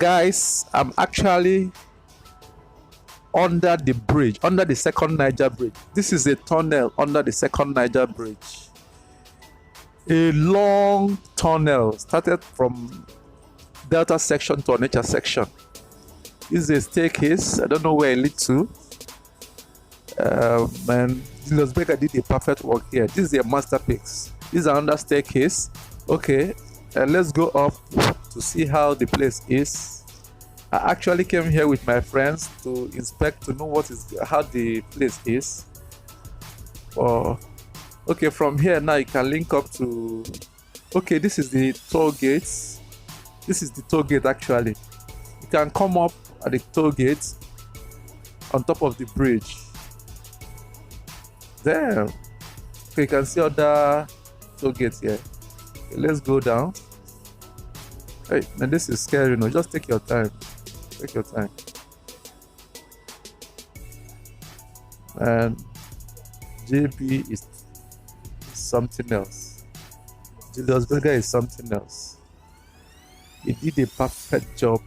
Guys, I'm actually under the bridge, under the second Niger bridge. This is a tunnel under the second Niger bridge. A long tunnel started from Delta section to Onitsha section. This is a staircase. I don't know where it leads to. And Julius Berger did a perfect work here. This is a masterpiece. This is another staircase. Okay, let's go up to see how the place is. I actually came here with my friends to inspect to know how the place is. Okay, from here now you can link up to. Okay, this is the toll gates. This is the toll gate actually. You can come up at the toll gate on top of the bridge. There. Okay, you can see other toll gates here. Okay, let's go down. Hey, man, this is scary. No, just take your time. Take your time. And JB is something else. Julius Berger is something else. He did a perfect job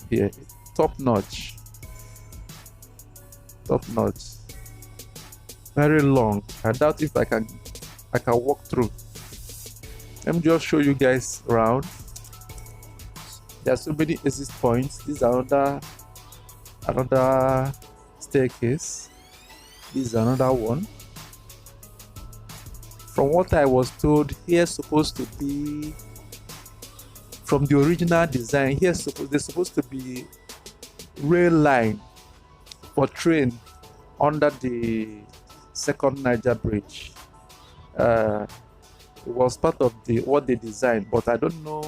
here. Top notch. Top notch. Very long. I doubt if I can walk through. Let me just show you guys around. There are so many exit points. This is another staircase. This is another one. From what I was told, here's supposed to be, from the original design, there's supposed to be rail line for train under the second Niger bridge. It was part of what they designed, but I don't know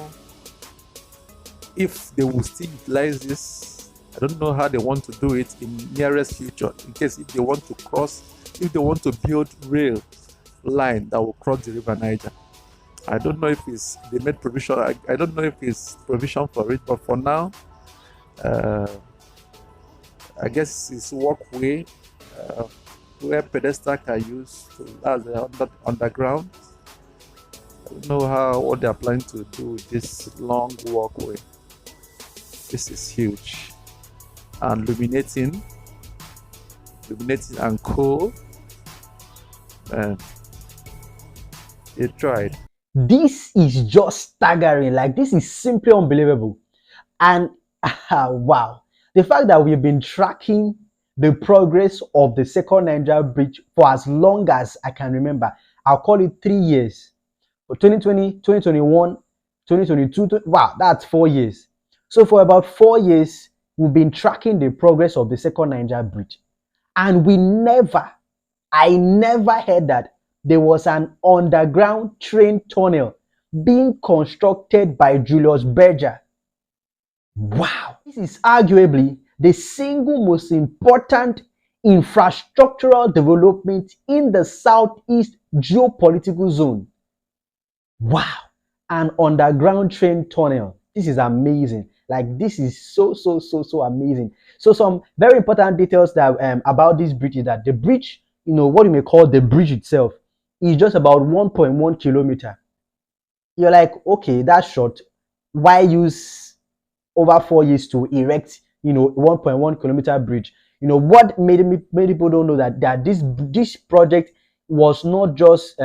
if they will still utilize this. I don't know how they want to do it in nearest future, in case if they want to build rail line that will cross the river Niger. I don't know if they made provision. I don't know if it's provision for it, but for now, I guess it's walkway where pedestrians can use as the underground. I don't know what they are planning to do with this long walkway. This is huge. And illuminating and cool. And they tried. This is just staggering. Like, this is simply unbelievable. And wow, the fact that we've been tracking the progress of the second Niger bridge for as long as I can remember. I'll call it 3 years. For 2020, 2021, 2022, wow, that's 4 years. So for about 4 years, we've been tracking the progress of the second Niger bridge. And I never heard that there was an underground train tunnel being constructed by Julius Berger. Wow, this is arguably the single most important infrastructural development in the Southeast geopolitical zone. Wow, an underground train tunnel. This is amazing. Like, this is so amazing. So some very important details that about this bridge is that the bridge, what you may call the bridge itself, is just about 1.1 kilometer. You're like, okay, that's short. Why use over 4 years to erect 1.1 kilometer bridge? What made people don't know that this project was not just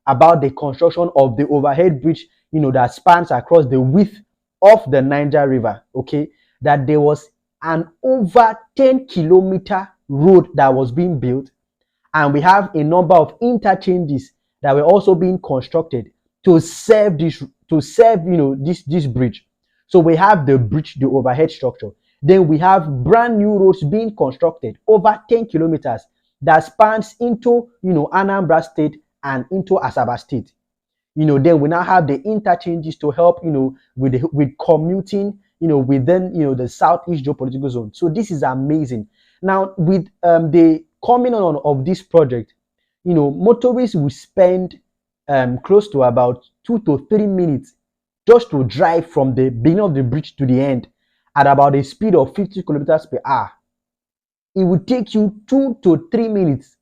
about the construction of the overhead bridge that spans across the width of the Niger River. Okay, that there was an over 10-kilometer road that was being built, and we have a number of interchanges that were also being constructed to serve this bridge. So we have the bridge, the overhead structure. Then we have brand new roads being constructed over 10 kilometers that spans into Anambra State and into Asaba State. Then we now have the interchanges to help with commuting within the Southeast geopolitical zone. So this is amazing. Now with the coming on of this project, motorists will spend close to about 2 to 3 minutes just to drive from the beginning of the bridge to the end at about a speed of 50 kilometers per hour. It will take you 2 to 3 minutes.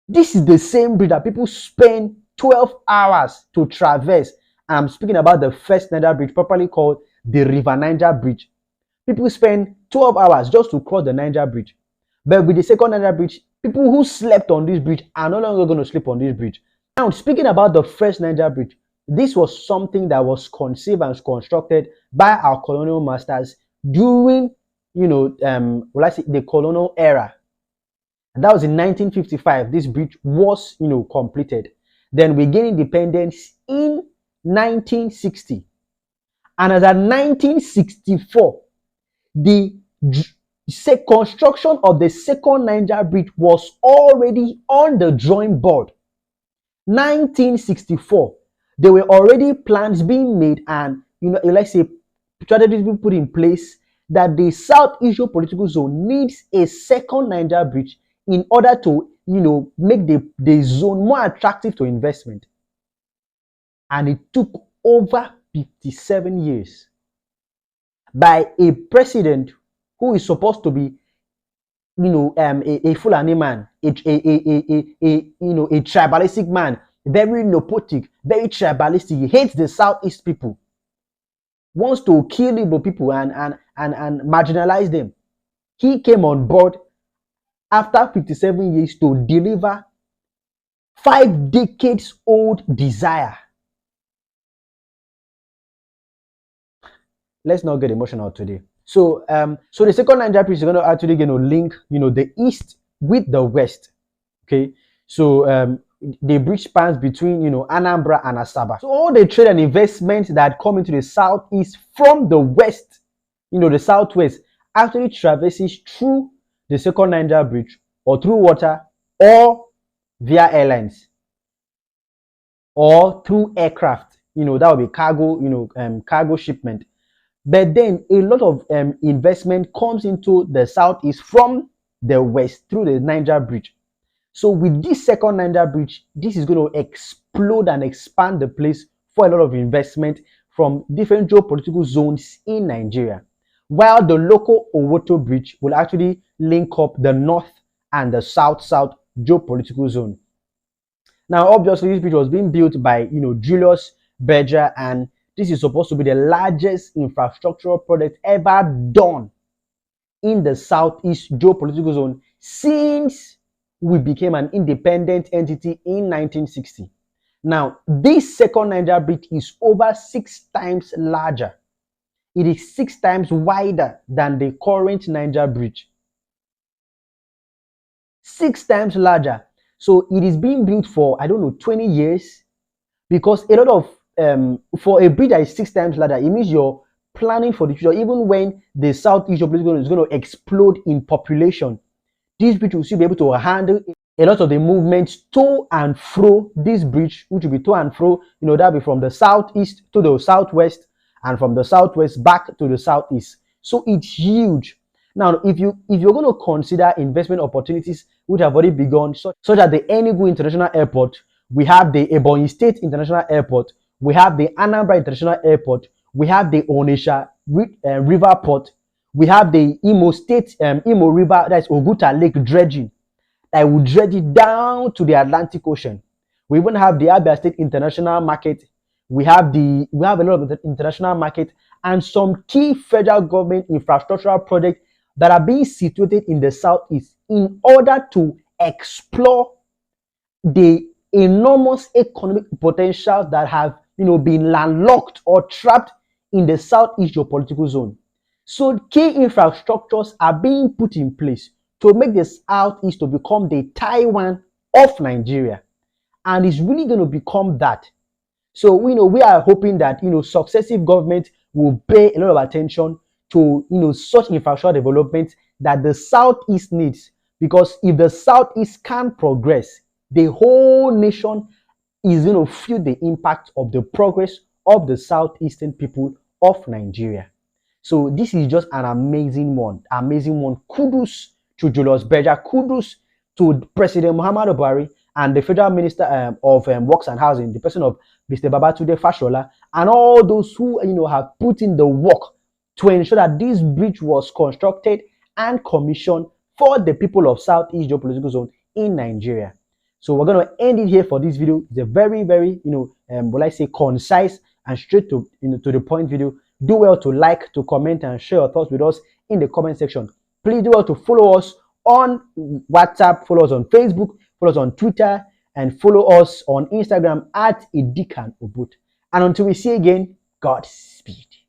This is the same bridge that people spend 12 hours to traverse. I'm speaking about the first Niger bridge, properly called the River Niger Bridge. People spend 12 hours just to cross the Niger Bridge. But with the second Niger Bridge, people who slept on this bridge are no longer going to sleep on this bridge. Now, speaking about the first Niger Bridge, this was something that was conceived and constructed by our colonial masters during, the colonial era. And that was in 1955. This bridge was, completed. Then we gained independence in 1960. And as at 1964, the construction of the second Niger Bridge was already on the drawing board. 1964, there were already plans being made and, let's say, strategies being put in place that the Southeast political zone needs a second Niger Bridge in order to, make the zone more attractive to investment. And it took over 57 years by a president who is supposed to be, a Fulani man, a tribalistic man, very nepotic, very tribalistic. He hates the Southeast people, wants to kill Igbo people and marginalize them. He came on board after 57 years to deliver 5 decades old desire. Let's not get emotional today. So the second Niger Bridge is going to actually link, the east with the west. Okay. So the bridge spans between, Anambra and Asaba. So all the trade and investments that come into the southeast from the west, the southwest, actually traverses through the second Niger Bridge, or through water, or via airlines, or through aircraft. That will be cargo, cargo shipment. But then a lot of investment comes into the southeast from the west through the Niger Bridge. So with this second Niger Bridge, this is going to explode and expand the place for a lot of investment from different geopolitical zones in Nigeria. While the local Owoto Bridge will actually link up the north and the south-south geopolitical zone. Now, obviously, this bridge was being built by, Julius Berger, and this is supposed to be the largest infrastructural project ever done in the southeast geopolitical zone since we became an independent entity in 1960. Now, this second Niger Bridge is over 6 times larger. It is 6 times wider than the current Niger Bridge. 6 times larger. So it is being built for, 20 years, because a lot of for a bridge that is 6 times larger, it means you're planning for the future. Even when the Southeast is going to explode in population, this bridge will still be able to handle a lot of the movements to and fro. This bridge, which will be to and fro, that'll be from the southeast to the southwest, and from the southwest back to the southeast. So it's huge. Now, if you're going to consider investment opportunities which have already begun, such as the Enugu International Airport, we have the Ebonyi State International Airport, we have the Anambra International Airport, we have the Onitsha River Port, we have the Imo State, Imo River, that's Oguta Lake dredging, that will dredge it down to the Atlantic Ocean. We even have the Abia State International Market. We have a lot of the international market and some key federal government infrastructural projects that are being situated in the southeast in order to explore the enormous economic potential that have been landlocked or trapped in the southeast geopolitical zone. So key infrastructures are being put in place to make the southeast to become the Taiwan of Nigeria, and it's really going to become that. So we are hoping that successive governments will pay a lot of attention to such infrastructure development that the southeast needs, because if the southeast can progress, the whole nation is going to feel the impact of the progress of the southeastern people of Nigeria. So this is just an amazing one. Kudos to Julius Berger. Kudos to President Muhammadu Buhari and the Federal Minister of Works and Housing, the person of Mr. Babatunde Fashola, and all those who have put in the work to ensure that this bridge was constructed and commissioned for the people of Southeast geopolitical zone in Nigeria. So we're going to end it here for this video. It's a very, very, concise and straight to the point video. Do well to like, to comment, and share your thoughts with us in the comment section. Please do well to follow us on WhatsApp, follow us on Facebook, follow us on Twitter, and follow us on Instagram at Idikan Ubud. And until we see again, Godspeed.